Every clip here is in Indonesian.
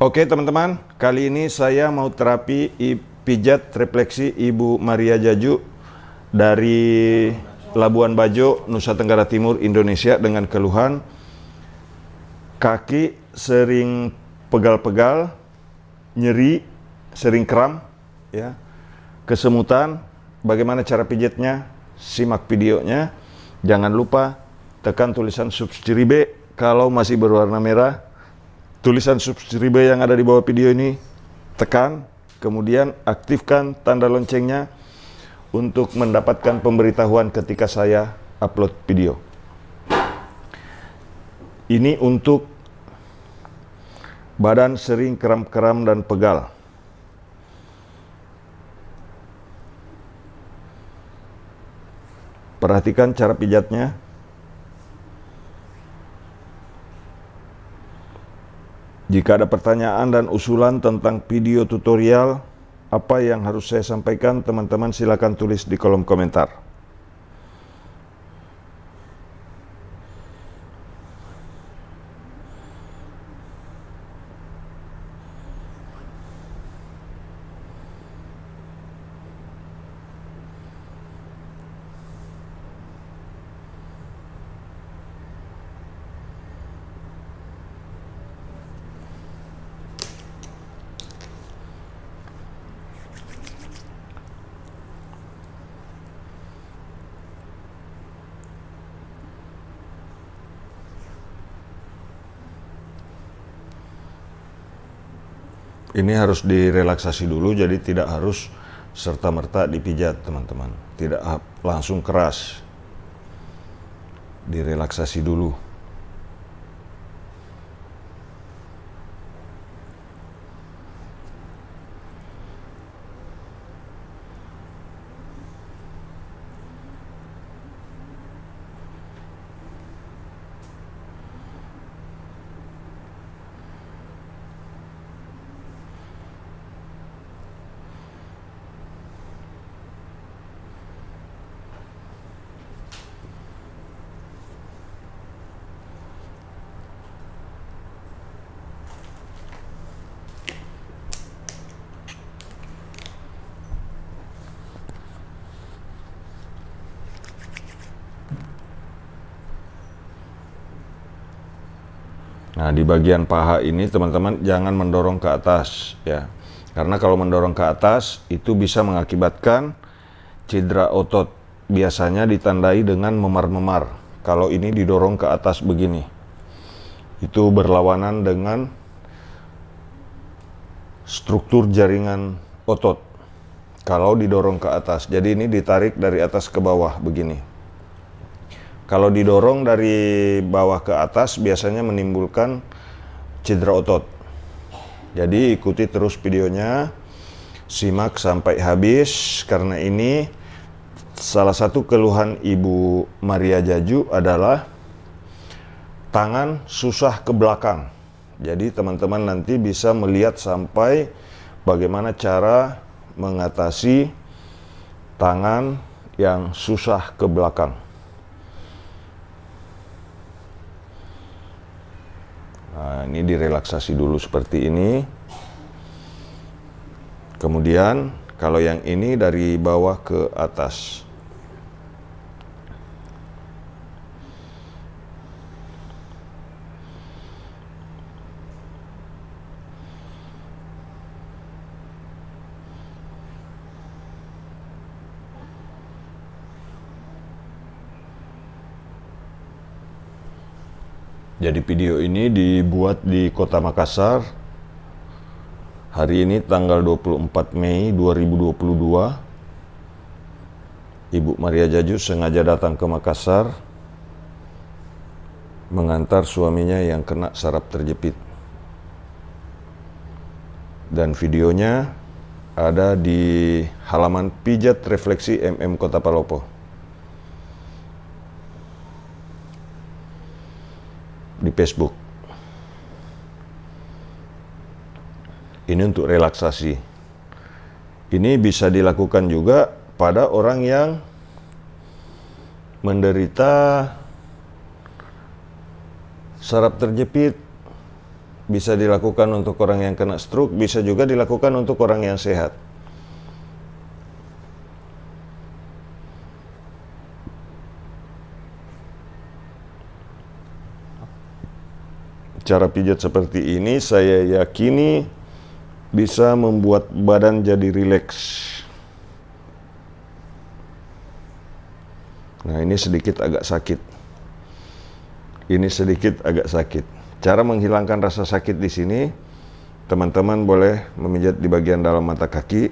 Oke teman-teman, kali ini saya mau terapi pijat refleksi Ibu Maria Jaju dari Labuan Bajo, Nusa Tenggara Timur, Indonesia dengan keluhan kaki sering pegal-pegal, nyeri, sering kram, ya, kesemutan. Bagaimana cara pijatnya? Simak videonya. Jangan lupa tekan tulisan subscribe kalau masih berwarna merah. Tulisan subscribe yang ada di bawah video ini tekan, kemudian aktifkan tanda loncengnya untuk mendapatkan pemberitahuan ketika saya upload video. Ini untuk badan sering kram-kram dan pegal. Perhatikan cara pijatnya. Jika ada pertanyaan dan usulan tentang video tutorial apa yang harus saya sampaikan, teman-teman silakan tulis di kolom komentar. Ini harus direlaksasi dulu, jadi tidak harus serta-merta dipijat, teman-teman. Tidak langsung keras. Direlaksasi dulu. Nah, di bagian paha ini teman-teman jangan mendorong ke atas ya. Karena kalau mendorong ke atas itu bisa mengakibatkan cedera otot. Biasanya ditandai dengan memar-memar. Kalau ini didorong ke atas begini. Itu berlawanan dengan struktur jaringan otot. Kalau didorong ke atas. Jadi ini ditarik dari atas ke bawah begini. Kalau didorong dari bawah ke atas biasanya menimbulkan cedera otot. Jadi ikuti terus videonya, simak sampai habis, karena ini salah satu keluhan Ibu Maria Jaju adalah tangan susah ke belakang. Jadi teman-teman nanti bisa melihat sampai bagaimana cara mengatasi tangan yang susah ke belakang. Nah, ini direlaksasi dulu seperti ini. Kemudian kalau yang ini dari bawah ke atas. Jadi video ini dibuat di Kota Makassar. Hari ini tanggal 24 Mei 2022. Ibu Maria Jaju sengaja datang ke Makassar mengantar suaminya yang kena saraf terjepit. Dan videonya ada di halaman Pijat Refleksi MM Kota Palopo. Di Facebook. Ini untuk relaksasi. Ini bisa dilakukan juga pada orang yang menderita saraf terjepit Bisa dilakukan untuk orang yang kena stroke, bisa juga dilakukan untuk orang yang sehat. Cara pijat seperti ini saya yakini bisa membuat badan jadi rileks. Nah, ini sedikit agak sakit. Ini sedikit agak sakit. Cara menghilangkan rasa sakit di sini, teman-teman boleh memijat di bagian dalam mata kaki.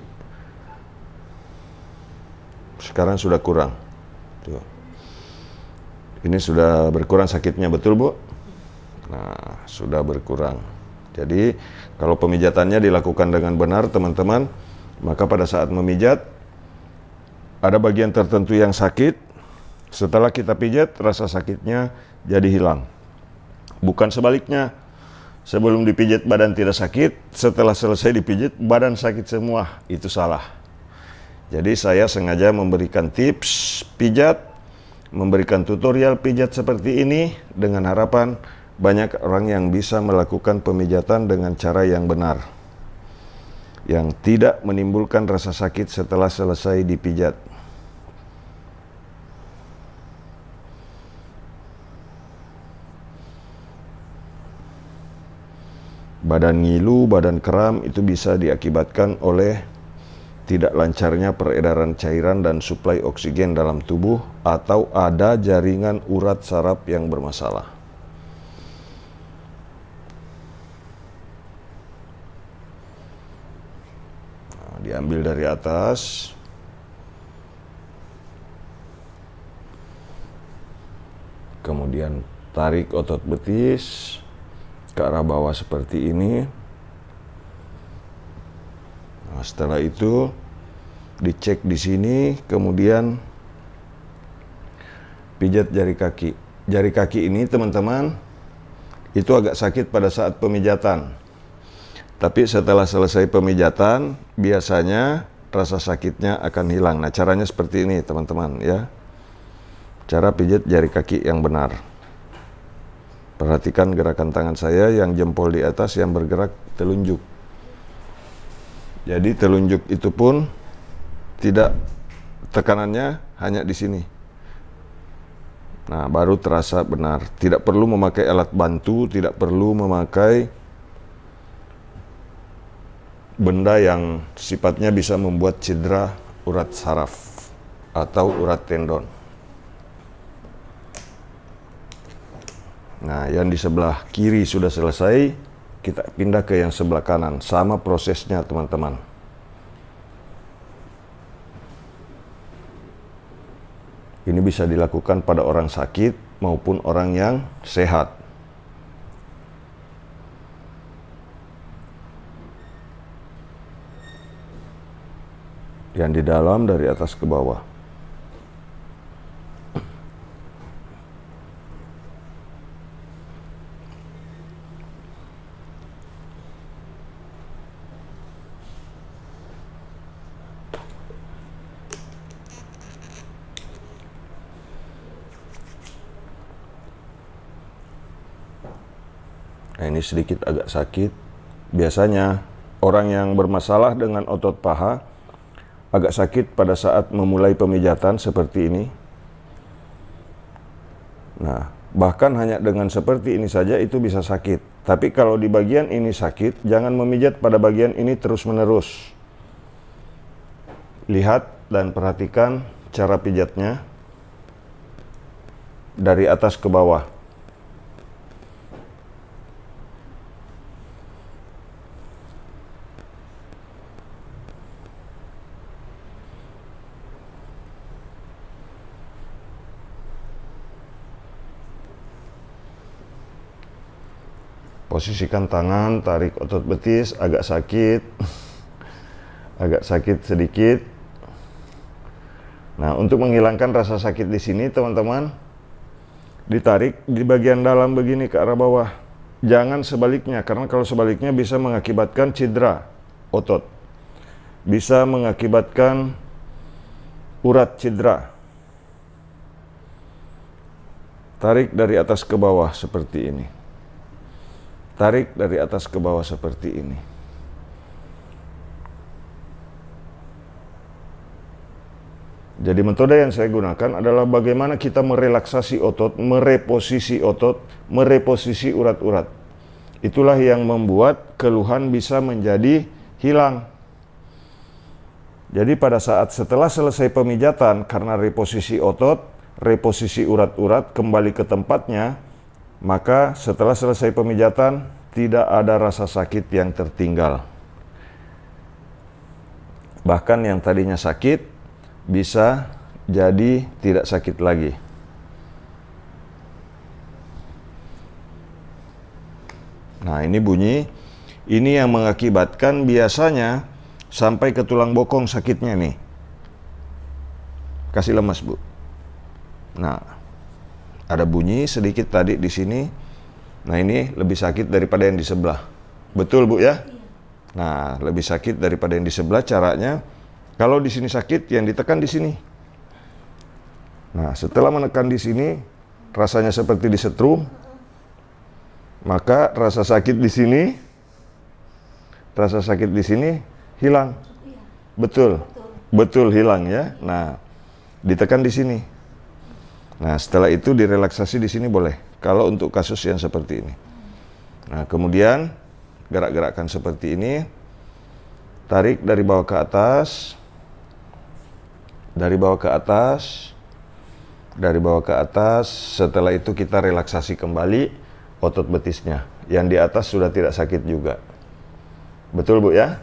Sekarang sudah kurang. Tuh. Ini sudah berkurang sakitnya, betul Bu? Nah, sudah berkurang. Jadi, kalau pemijatannya dilakukan dengan benar, teman-teman, maka pada saat memijat, ada bagian tertentu yang sakit. Setelah kita pijat, rasa sakitnya jadi hilang. Bukan sebaliknya, sebelum dipijat badan tidak sakit, setelah selesai dipijat, badan sakit semua. Itu salah. Jadi, saya sengaja memberikan tips pijat, memberikan tutorial pijat seperti ini, dengan harapan banyak orang yang bisa melakukan pemijatan dengan cara yang benar, yang tidak menimbulkan rasa sakit setelah selesai dipijat. Badan ngilu, badan kram itu bisa diakibatkan oleh tidak lancarnya peredaran cairan dan suplai oksigen dalam tubuh, atau ada jaringan urat saraf yang bermasalah. Diambil dari atas, kemudian tarik otot betis ke arah bawah seperti ini. Nah, setelah itu dicek di sini, kemudian pijat jari kaki. Jari kaki ini, teman-teman, itu agak sakit pada saat pemijatan. Tapi setelah selesai pemijatan, biasanya rasa sakitnya akan hilang. Nah, caranya seperti ini, teman-teman, ya. Cara pijat jari kaki yang benar. Perhatikan gerakan tangan saya, yang jempol di atas, yang bergerak telunjuk. Jadi telunjuk itu pun tidak, tekanannya hanya di sini. Nah, baru terasa benar. Tidak perlu memakai alat bantu, tidak perlu memakai benda yang sifatnya bisa membuat cedera urat saraf atau urat tendon. Nah, yang di sebelah kiri sudah selesai, kita pindah ke yang sebelah kanan. Sama prosesnya, teman-teman. Ini bisa dilakukan pada orang sakit maupun orang yang sehat. Yang di dalam dari atas ke bawah. Nah, ini sedikit agak sakit. Biasanya orang yang bermasalah dengan otot paha agak sakit pada saat memulai pemijatan seperti ini. Nah, bahkan hanya dengan seperti ini saja itu bisa sakit. Tapi kalau di bagian ini sakit, jangan memijat pada bagian ini terus-menerus. Lihat dan perhatikan cara pijatnya dari atas ke bawah. Posisikan tangan, tarik otot betis, agak sakit. Agak sakit sedikit. Nah, untuk menghilangkan rasa sakit di sini, teman-teman, ditarik di bagian dalam begini ke arah bawah. Jangan sebaliknya, karena kalau sebaliknya bisa mengakibatkan cedera otot. Bisa mengakibatkan urat cedera. Tarik dari atas ke bawah seperti ini. Tarik dari atas ke bawah seperti ini. Jadi metode yang saya gunakan adalah bagaimana kita merelaksasi otot, mereposisi otot, mereposisi urat-urat. Itulah yang membuat keluhan bisa menjadi hilang. Jadi pada saat setelah selesai pemijatan, karena reposisi otot, reposisi urat-urat kembali ke tempatnya, maka setelah selesai pemijatan tidak ada rasa sakit yang tertinggal. Bahkan yang tadinya sakit bisa jadi tidak sakit lagi. Nah, ini bunyi. Ini yang mengakibatkan biasanya sampai ke tulang bokong sakitnya nih. Kasih lemas, Bu. Nah, ada bunyi sedikit tadi di sini. Nah, ini lebih sakit daripada yang di sebelah. Betul, Bu ya? Nah, lebih sakit daripada yang di sebelah. Caranya, kalau di sini sakit, yang ditekan di sini. Nah, setelah menekan di sini, rasanya seperti disetrum, maka rasa sakit di sini hilang. Betul, betul hilang ya. Nah, ditekan di sini. Nah, setelah itu direlaksasi di sini boleh. Kalau untuk kasus yang seperti ini. Nah, kemudian gerak-gerakan seperti ini, tarik dari bawah ke atas. Dari bawah ke atas, dari bawah ke atas. Setelah itu kita relaksasi kembali otot betisnya. Yang di atas sudah tidak sakit juga. Betul, Bu ya?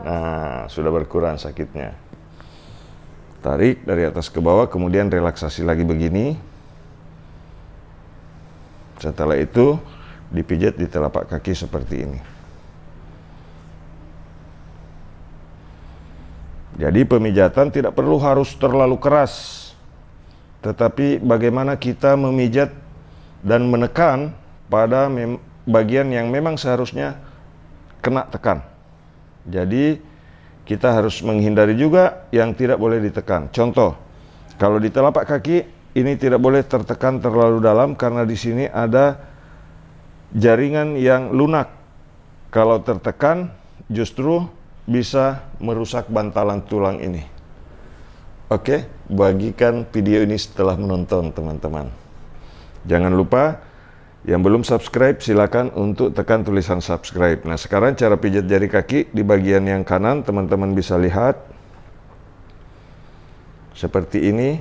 Nah, sudah berkurang sakitnya. Tarik dari atas ke bawah, kemudian relaksasi lagi begini. Setelah itu dipijat di telapak kaki seperti ini. Jadi pemijatan tidak perlu harus terlalu keras, tetapi bagaimana kita memijat dan menekan pada bagian yang memang seharusnya kena tekan. Jadi kita harus menghindari juga yang tidak boleh ditekan. Contoh, kalau di telapak kaki ini tidak boleh tertekan terlalu dalam karena di sini ada jaringan yang lunak. Kalau tertekan justru bisa merusak bantalan tulang ini. Oke, bagikan video ini setelah menonton, teman-teman. Jangan lupa, yang belum subscribe silakan untuk tekan tulisan subscribe. Nah, sekarang cara pijat jari kaki di bagian yang kanan, teman-teman bisa lihat seperti ini.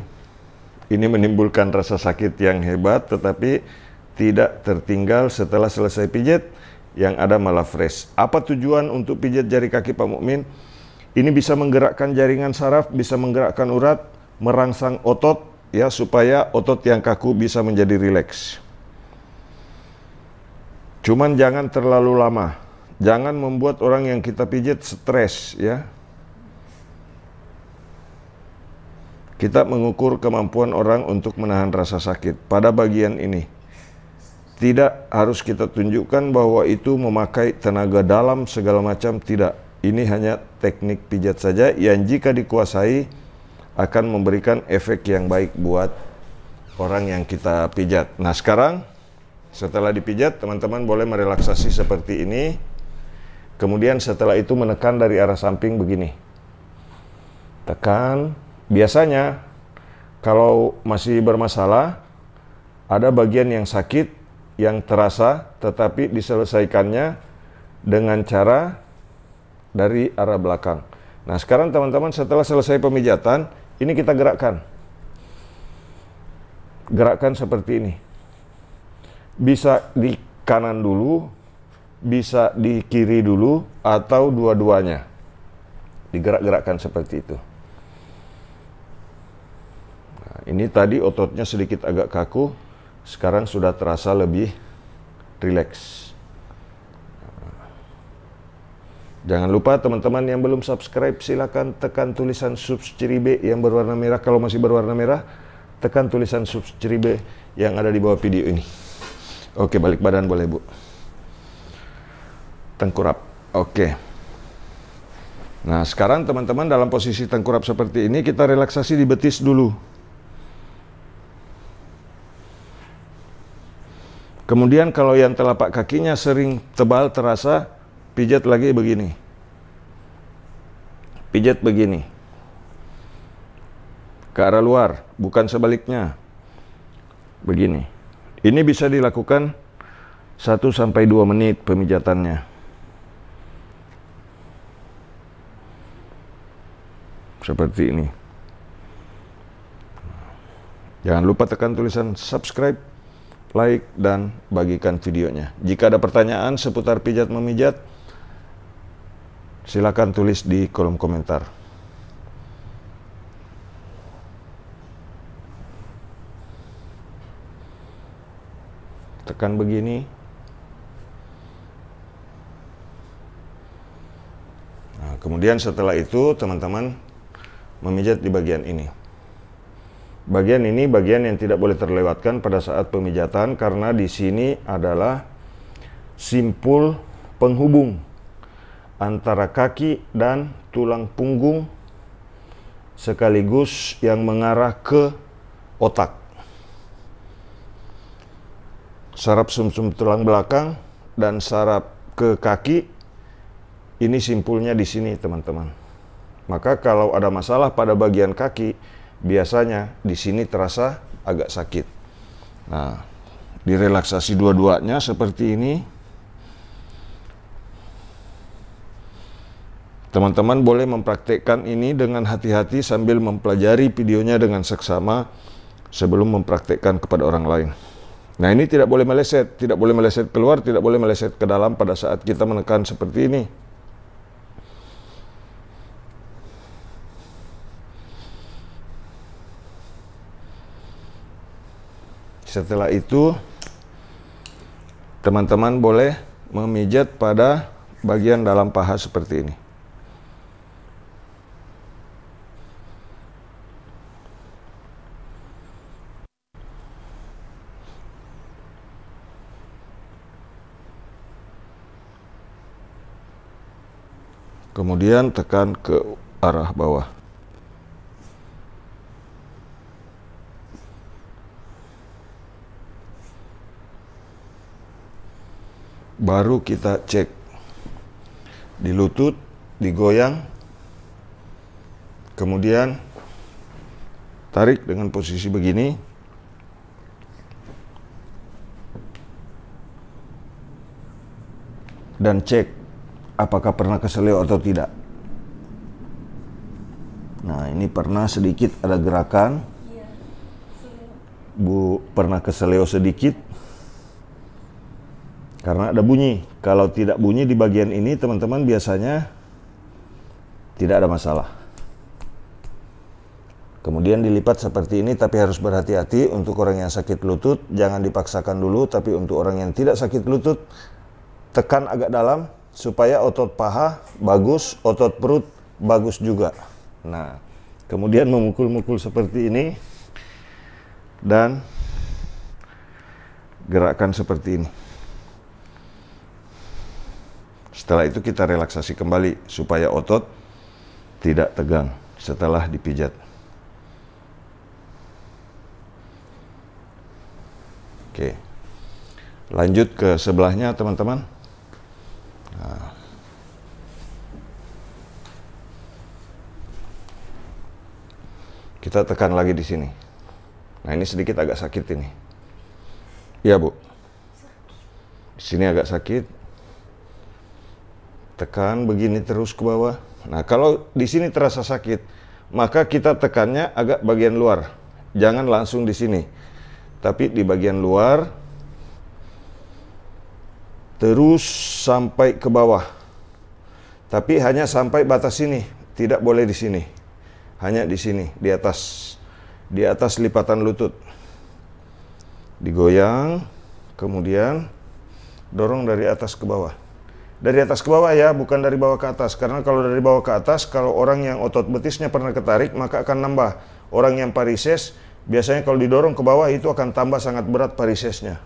Ini menimbulkan rasa sakit yang hebat, tetapi tidak tertinggal setelah selesai pijat. Yang ada malah fresh. Apa tujuan untuk pijat jari kaki, Pak Mukmin? Ini bisa menggerakkan jaringan saraf, bisa menggerakkan urat, merangsang otot, ya, supaya otot yang kaku bisa menjadi rileks. Cuman jangan terlalu lama. Jangan membuat orang yang kita pijat stres, ya. Kita mengukur kemampuan orang untuk menahan rasa sakit pada bagian ini. Tidak harus kita tunjukkan bahwa itu memakai tenaga dalam segala macam, tidak. Ini hanya teknik pijat saja yang jika dikuasai akan memberikan efek yang baik buat orang yang kita pijat. Nah, sekarang setelah dipijat, teman-teman boleh merelaksasi seperti ini. Kemudian setelah itu menekan dari arah samping begini. Tekan. Biasanya kalau masih bermasalah, ada bagian yang sakit yang terasa, tetapi diselesaikannya dengan cara dari arah belakang. Nah, sekarang teman-teman setelah selesai pemijatan, ini kita gerakkan. Gerakan seperti ini. Bisa di kanan dulu, bisa di kiri dulu, atau dua-duanya. Digerak-gerakkan seperti itu. Nah, ini tadi ototnya sedikit agak kaku. Sekarang sudah terasa lebih rileks. Jangan lupa teman-teman yang belum subscribe, silakan tekan tulisan subscribe yang berwarna merah. Kalau masih berwarna merah, tekan tulisan subscribe yang ada di bawah video ini. Oke, balik badan boleh, Bu. Tengkurap. Oke. Nah, sekarang teman-teman dalam posisi tengkurap seperti ini, kita relaksasi di betis dulu. Kemudian kalau yang telapak kakinya sering tebal terasa, pijat lagi begini. Pijat begini. Ke arah luar, bukan sebaliknya. Begini. Ini bisa dilakukan 1-2 menit pemijatannya. Seperti ini. Jangan lupa tekan tulisan subscribe, like, dan bagikan videonya. Jika ada pertanyaan seputar pijat memijat, silakan tulis di kolom komentar. Tekan begini. Nah, kemudian setelah itu teman-teman memijat di bagian ini. Bagian ini bagian yang tidak boleh terlewatkan pada saat pemijatan karena di sini adalah simpul penghubung antara kaki dan tulang punggung sekaligus yang mengarah ke otak. Saraf sumsum tulang belakang dan saraf ke kaki ini simpulnya di sini, teman-teman. Maka kalau ada masalah pada bagian kaki, biasanya di sini terasa agak sakit. Nah, direlaksasi dua-duanya seperti ini. Teman-teman boleh mempraktekkan ini dengan hati-hati sambil mempelajari videonya dengan seksama sebelum mempraktekkan kepada orang lain. Nah, ini tidak boleh meleset keluar, tidak boleh meleset ke dalam pada saat kita menekan seperti ini. Setelah itu, teman-teman boleh memijat pada bagian dalam paha seperti ini. Kemudian tekan ke arah bawah. Baru kita cek di lutut, digoyang, kemudian tarik dengan posisi begini, dan cek apakah pernah keseleo atau tidak. Nah, ini pernah sedikit ada gerakan. Bu pernah keseleo sedikit karena ada bunyi. Kalau tidak bunyi di bagian ini, teman-teman, biasanya tidak ada masalah. Kemudian dilipat seperti ini, tapi harus berhati-hati untuk orang yang sakit lutut. Jangan dipaksakan dulu, tapi untuk orang yang tidak sakit lutut, tekan agak dalam supaya otot paha bagus, otot perut bagus juga. Nah, kemudian memukul-mukul seperti ini dan gerakan seperti ini. Setelah itu kita relaksasi kembali supaya otot tidak tegang setelah dipijat. Oke, lanjut ke sebelahnya, teman-teman. Nah, kita tekan lagi di sini. Nah, ini sedikit agak sakit ini. Iya, Bu. Di sini agak sakit. Tekan begini terus ke bawah. Nah, kalau di sini terasa sakit, maka kita tekannya agak bagian luar. Jangan langsung di sini, tapi di bagian luar. Terus sampai ke bawah. Tapi hanya sampai batas sini, tidak boleh di sini. Hanya di sini, di atas lipatan lutut. Digoyang, kemudian dorong dari atas ke bawah. Dari atas ke bawah ya, bukan dari bawah ke atas. Karena kalau dari bawah ke atas, kalau orang yang otot betisnya pernah ketarik, maka akan nambah. Orang yang varises, biasanya kalau didorong ke bawah itu akan tambah sangat berat varisesnya.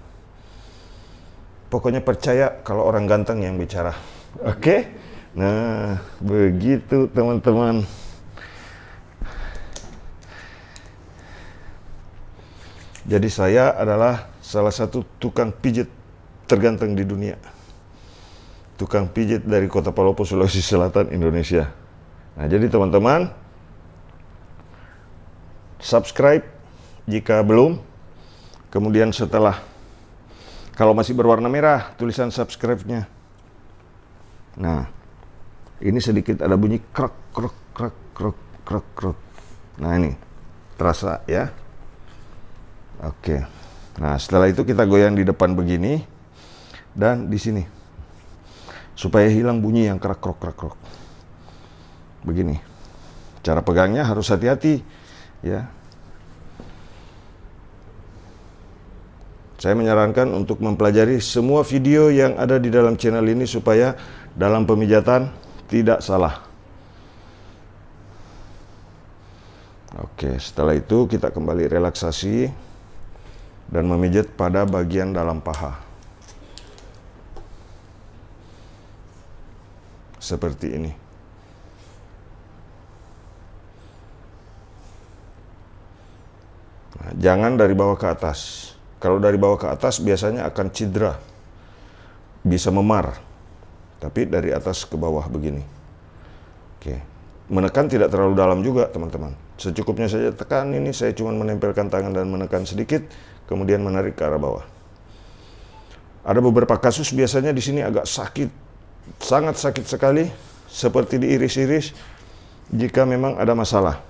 Pokoknya percaya kalau orang ganteng yang bicara. Oke? Nah, begitu teman-teman. Jadi saya adalah salah satu tukang pijit terganteng di dunia. Tukang pijit dari Kota Palopo, Sulawesi Selatan, Indonesia. Nah, jadi teman-teman, subscribe jika belum. Kemudian setelah, kalau masih berwarna merah, tulisan subscribe-nya. Nah, ini sedikit ada bunyi krok, krok, krok, krok, krok, krok. Nah, ini terasa ya. Oke. Nah, setelah itu kita goyang di depan begini dan di sini supaya hilang bunyi yang krok, krok, krok, krok. Begini. Cara pegangnya harus hati-hati ya. Saya menyarankan untuk mempelajari semua video yang ada di dalam channel ini supaya dalam pemijatan tidak salah. Oke, setelah itu kita kembali relaksasi dan memijat pada bagian dalam paha. Seperti ini. Nah, jangan dari bawah ke atas. Kalau dari bawah ke atas biasanya akan cedera, bisa memar. Tapi dari atas ke bawah begini. Oke. Menekan tidak terlalu dalam juga, teman-teman. Secukupnya saja tekan ini, saya cuma menempelkan tangan dan menekan sedikit, kemudian menarik ke arah bawah. Ada beberapa kasus biasanya di sini agak sakit, sangat sakit sekali, seperti diiris-iris jika memang ada masalah.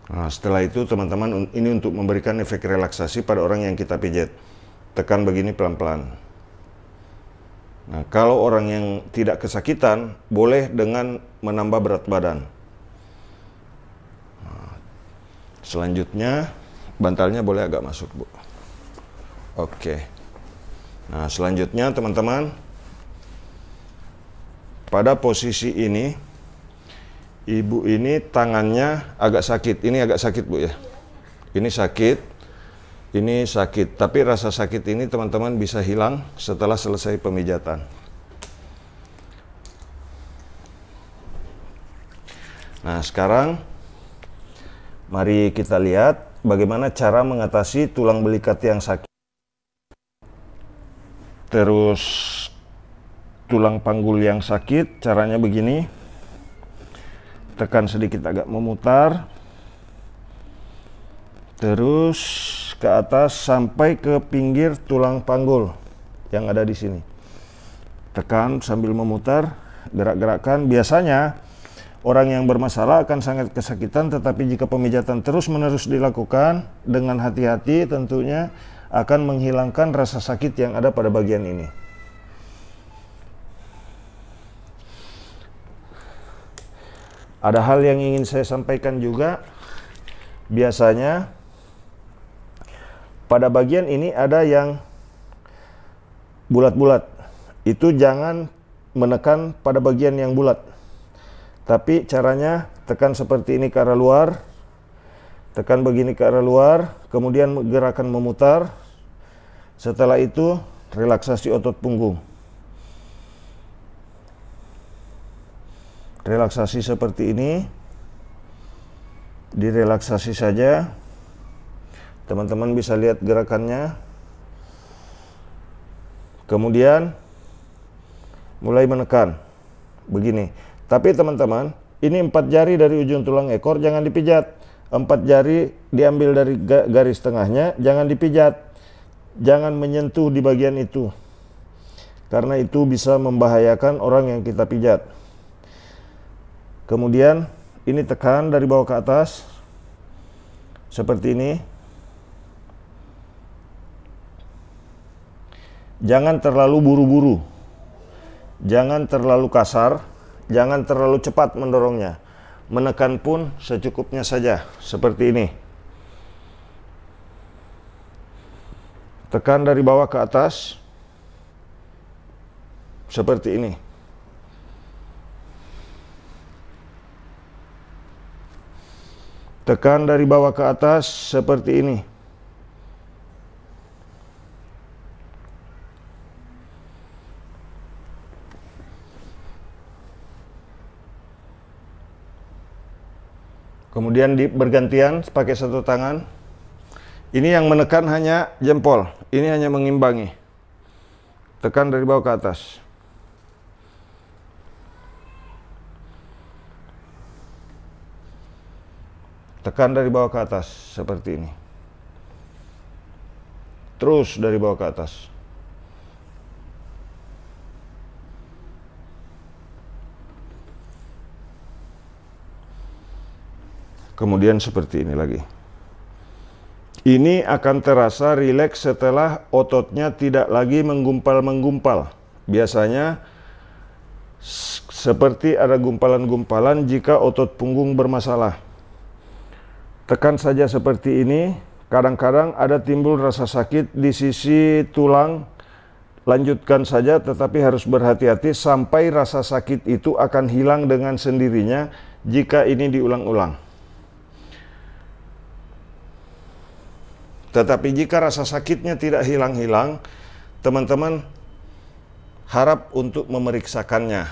Nah, setelah itu teman-teman, ini untuk memberikan efek relaksasi pada orang yang kita pijat. Tekan begini pelan-pelan. Nah, kalau orang yang tidak kesakitan, boleh dengan menambah berat badan. Nah, selanjutnya, bantalnya boleh agak masuk, Bu. Oke. Nah, selanjutnya teman-teman, pada posisi ini, Ibu ini tangannya agak sakit. Ini agak sakit, Bu ya. Ini sakit. Ini sakit. Tapi rasa sakit ini teman-teman bisa hilang setelah selesai pemijatan. Nah, sekarang mari kita lihat bagaimana cara mengatasi tulang belikat yang sakit. Terus tulang panggul yang sakit, caranya begini. Tekan sedikit agak memutar, terus ke atas sampai ke pinggir tulang panggul yang ada di sini. Tekan sambil memutar, gerak-gerakkan. Biasanya orang yang bermasalah akan sangat kesakitan, tetapi jika pemijatan terus-menerus dilakukan dengan hati-hati tentunya akan menghilangkan rasa sakit yang ada pada bagian ini. Ada hal yang ingin saya sampaikan juga. Biasanya pada bagian ini ada yang bulat-bulat. Itu jangan menekan pada bagian yang bulat. Tapi caranya tekan seperti ini ke arah luar. Tekan begini ke arah luar. Kemudian gerakan memutar. Setelah itu relaksasi otot punggung. Relaksasi seperti ini, direlaksasi saja. Teman-teman bisa lihat gerakannya. Kemudian mulai menekan begini. Tapi teman-teman, ini 4 jari dari ujung tulang ekor jangan dipijat. 4 jari diambil dari garis tengahnya, jangan dipijat. Jangan menyentuh di bagian itu, karena itu bisa membahayakan orang yang kita pijat. Kemudian ini tekan dari bawah ke atas seperti ini. Jangan terlalu buru-buru, jangan terlalu kasar, jangan terlalu cepat mendorongnya. Menekan pun secukupnya saja seperti ini. Tekan dari bawah ke atas seperti ini. Tekan dari bawah ke atas seperti ini. Kemudian bergantian pakai satu tangan. Ini yang menekan hanya jempol, ini hanya mengimbangi. Tekan dari bawah ke atas. Tekan dari bawah ke atas seperti ini. Terus dari bawah ke atas. Kemudian seperti ini lagi. Ini akan terasa rileks setelah ototnya tidak lagi menggumpal-menggumpal. Biasanya seperti ada gumpalan-gumpalan jika otot punggung bermasalah. Tekan saja seperti ini. Kadang-kadang ada timbul rasa sakit di sisi tulang. Lanjutkan saja, tetapi harus berhati-hati sampai rasa sakit itu akan hilang dengan sendirinya jika ini diulang-ulang. Tetapi jika rasa sakitnya tidak hilang-hilang, teman-teman harap untuk memeriksakannya.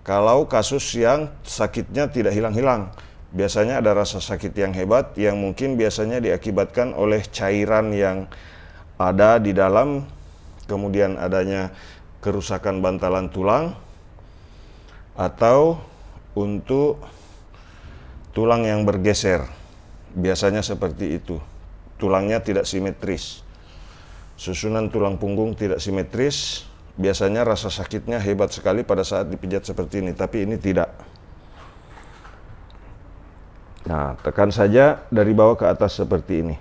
Kalau kasus yang sakitnya tidak hilang-hilang, biasanya ada rasa sakit yang hebat yang mungkin biasanya diakibatkan oleh cairan yang ada di dalam, kemudian adanya kerusakan bantalan tulang, atau untuk tulang yang bergeser. Biasanya seperti itu. Tulangnya tidak simetris. Susunan tulang punggung tidak simetris. Biasanya rasa sakitnya hebat sekali pada saat dipijat seperti ini, tapi ini tidak. Nah, tekan saja dari bawah ke atas seperti ini.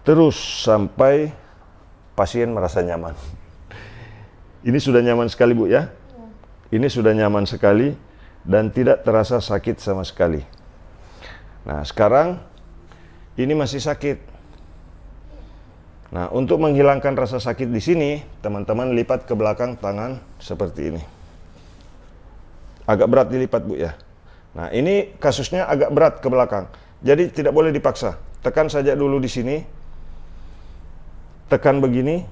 Terus sampai pasien merasa nyaman. Ini sudah nyaman sekali, Bu, ya? Ini sudah nyaman sekali dan tidak terasa sakit sama sekali. Nah, sekarang ini masih sakit. Nah, untuk menghilangkan rasa sakit di sini, teman-teman lipat ke belakang tangan seperti ini. Agak berat dilipat, Bu, ya. Nah, ini kasusnya agak berat ke belakang. Jadi tidak boleh dipaksa. Tekan saja dulu di sini. Tekan begini.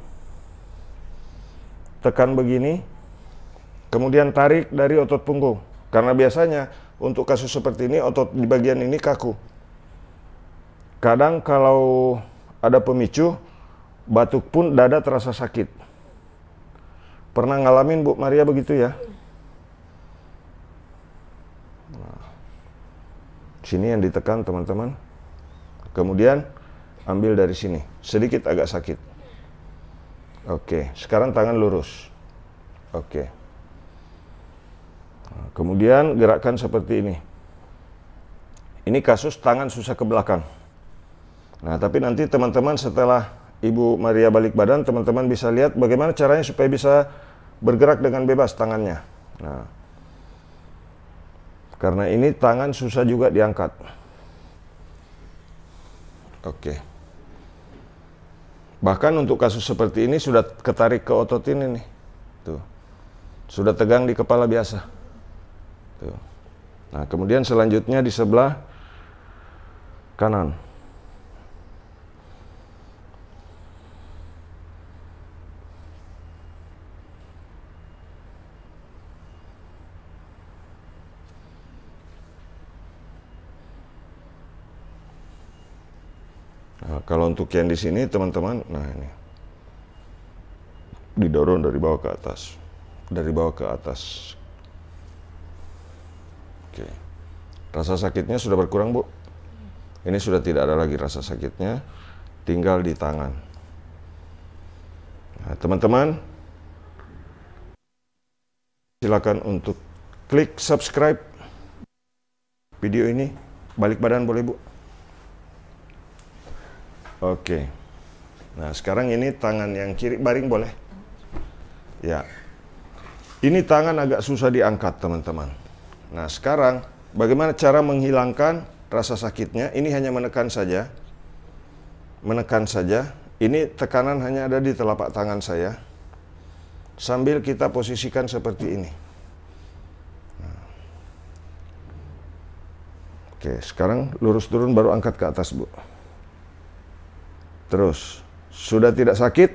Tekan begini. Kemudian tarik dari otot punggung. Karena biasanya untuk kasus seperti ini otot di bagian ini kaku. Kadang kalau ada pemicu, batuk pun dada terasa sakit. Pernah ngalamin Bu Maria begitu ya? Nah, sini yang ditekan teman-teman. Kemudian ambil dari sini, sedikit agak sakit. Oke, sekarang tangan lurus. Oke. Nah, kemudian gerakkan seperti ini. Ini kasus tangan susah ke belakang. Nah, tapi nanti teman-teman setelah Ibu Maria balik badan, teman-teman bisa lihat bagaimana caranya supaya bisa bergerak dengan bebas tangannya. Nah, karena ini tangan susah juga diangkat. Oke. Bahkan untuk kasus seperti ini sudah ketarik ke otot ini nih. Tuh. Sudah tegang di kepala biasa. Tuh. Nah, kemudian selanjutnya di sebelah kanan. Nah, kalau untuk yang di sini teman-teman, nah ini didorong dari bawah ke atas, dari bawah ke atas. Oke, rasa sakitnya sudah berkurang Bu. Ini sudah tidak ada lagi rasa sakitnya, tinggal di tangan. Nah, teman-teman, silakan untuk klik subscribe video ini. Balik badan boleh Bu. Oke. Nah, sekarang ini tangan yang kiri, baring boleh? Ya. Ini tangan agak susah diangkat, teman-teman. Nah, sekarang bagaimana cara menghilangkan rasa sakitnya? Ini hanya menekan saja. Menekan saja. Ini tekanan hanya ada di telapak tangan saya. Sambil kita posisikan seperti ini. Nah. Oke, sekarang lurus turun baru angkat ke atas, Bu. Terus, sudah tidak sakit?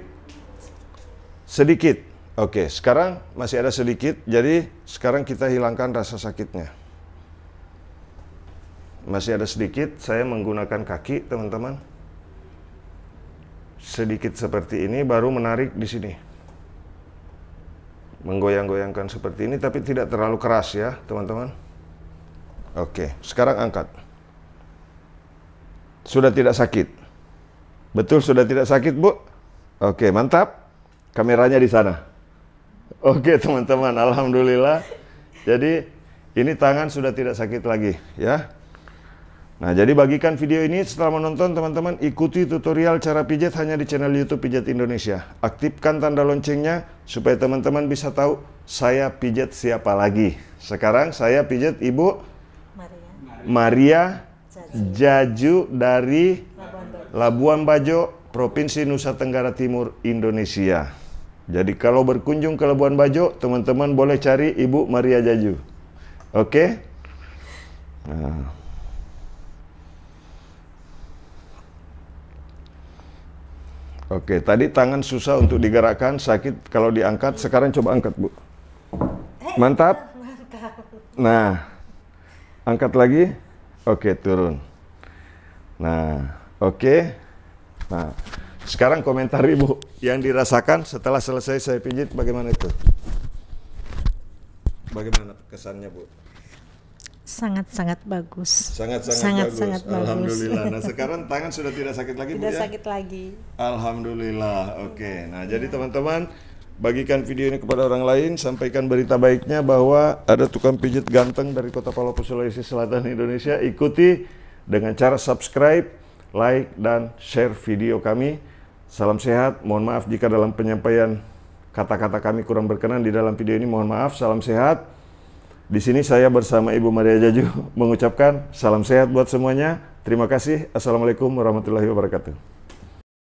Sedikit. Oke, sekarang masih ada sedikit, jadi sekarang kita hilangkan rasa sakitnya. Masih ada sedikit, saya menggunakan kaki, teman-teman. Sedikit seperti ini, baru menarik di sini. Menggoyang-goyangkan seperti ini, tapi tidak terlalu keras ya, teman-teman. Oke, sekarang angkat. Sudah tidak sakit? Betul, sudah tidak sakit, Bu? Oke, mantap. Kameranya di sana. Oke, teman-teman, alhamdulillah. Jadi, ini tangan sudah tidak sakit lagi, ya. Nah, jadi bagikan video ini setelah menonton, teman-teman, ikuti tutorial cara pijat hanya di channel YouTube Pijat Indonesia. Aktifkan tanda loncengnya supaya teman-teman bisa tahu saya pijat siapa lagi. Sekarang saya pijat Ibu Maria Jaju dari Labuan Bajo, Provinsi Nusa Tenggara Timur, Indonesia. Jadi kalau berkunjung ke Labuan Bajo, teman-teman boleh cari Ibu Maria Jaju. Oke? Nah. Oke, tadi tangan susah untuk digerakkan, sakit kalau diangkat. Sekarang coba angkat, Bu. Mantap? Nah, angkat lagi. Oke, turun. Nah, oke. Nah, sekarang komentar Ibu yang dirasakan setelah selesai saya pijit, bagaimana itu? Bagaimana kesannya, Bu? Sangat-sangat bagus. Sangat-sangat bagus. Bagus. Alhamdulillah. Nah, sekarang tangan sudah tidak sakit lagi, Bu, ya? Tidak sakit lagi. Alhamdulillah. Oke. Nah, jadi teman-teman, bagikan video ini kepada orang lain, sampaikan berita baiknya bahwa ada tukang pijit ganteng dari Kota Palopo, Sulawesi Selatan, Indonesia. Ikuti dengan cara subscribe, like, dan share video kami. Salam sehat. Mohon maaf jika dalam penyampaian kata-kata kami kurang berkenan di dalam video ini. Mohon maaf. Salam sehat. Di sini saya bersama Ibu Maria Jaju mengucapkan salam sehat buat semuanya. Terima kasih. Assalamualaikum warahmatullahi wabarakatuh.